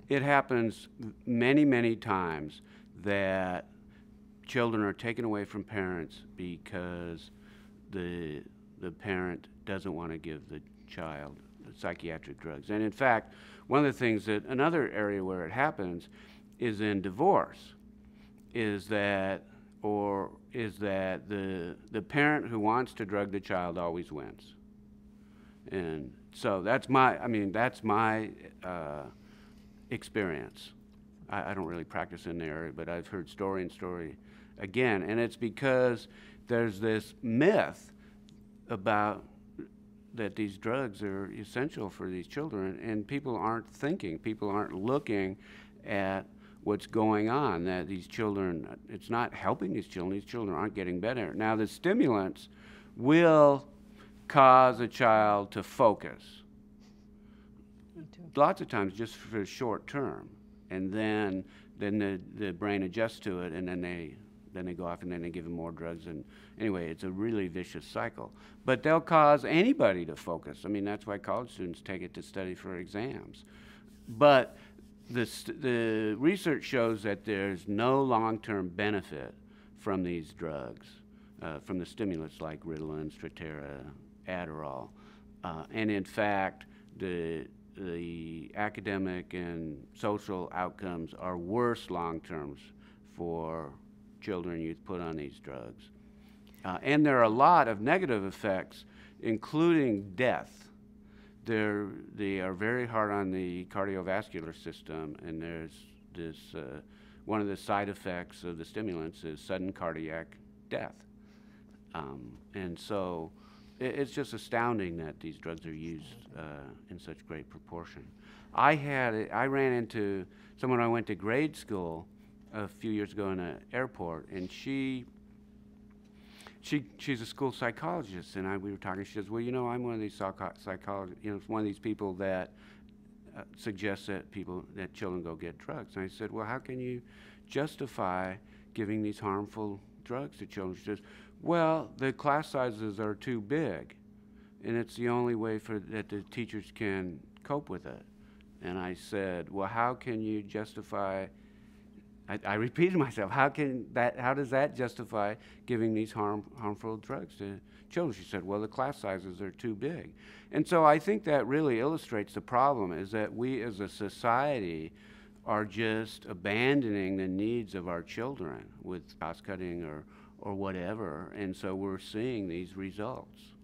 it happens many, many times that children are taken away from parents because the parent doesn't want to give the child the psychiatric drugs. And in fact, one of the things that another area where it happens is in divorce, is that the parent who wants to drug the child always wins. And so that's my experience. I don't really practice in the area, but I've heard story and story again, and it's because there's this myth about that these drugs are essential for these children, and people aren't thinking, people aren't looking at what's going on, that these children, it's not helping these children aren't getting better. Now the stimulants will cause a child to focus, lots of times just for short term, and then the brain adjusts to it, and then they go off and then they give them more drugs, and anyway, it's a really vicious cycle. But they'll cause anybody to focus. I mean, that's why college students take it to study for exams. But the research shows that there's no long-term benefit from these drugs, from the stimulants like Ritalin, Strattera, Adderall. And in fact, the academic and social outcomes are worse long-terms for children and youth put on these drugs. And there are a lot of negative effects, including death. They are very hard on the cardiovascular system, and there's this, one of the side effects of the stimulants is sudden cardiac death. And so it's just astounding that these drugs are used in such great proportion. I ran into someone I went to grade school a few years ago in an airport, and she's a school psychologist, and we were talking. She says, "Well, you know, I'm one of these psychologists. You know, one of these people that suggests that children go get drugs." And I said, "Well, how can you justify giving these harmful drugs to children?" She says, "Well, the class sizes are too big, and it's the only way that the teachers can cope with it." And I said, "Well, how can you justify?" I repeated myself. How does that justify giving these harmful drugs to children? She said, "Well, the class sizes are too big." And so I think that really illustrates the problem, is that we as a society are just abandoning the needs of our children with cost cutting or whatever. And so we're seeing these results.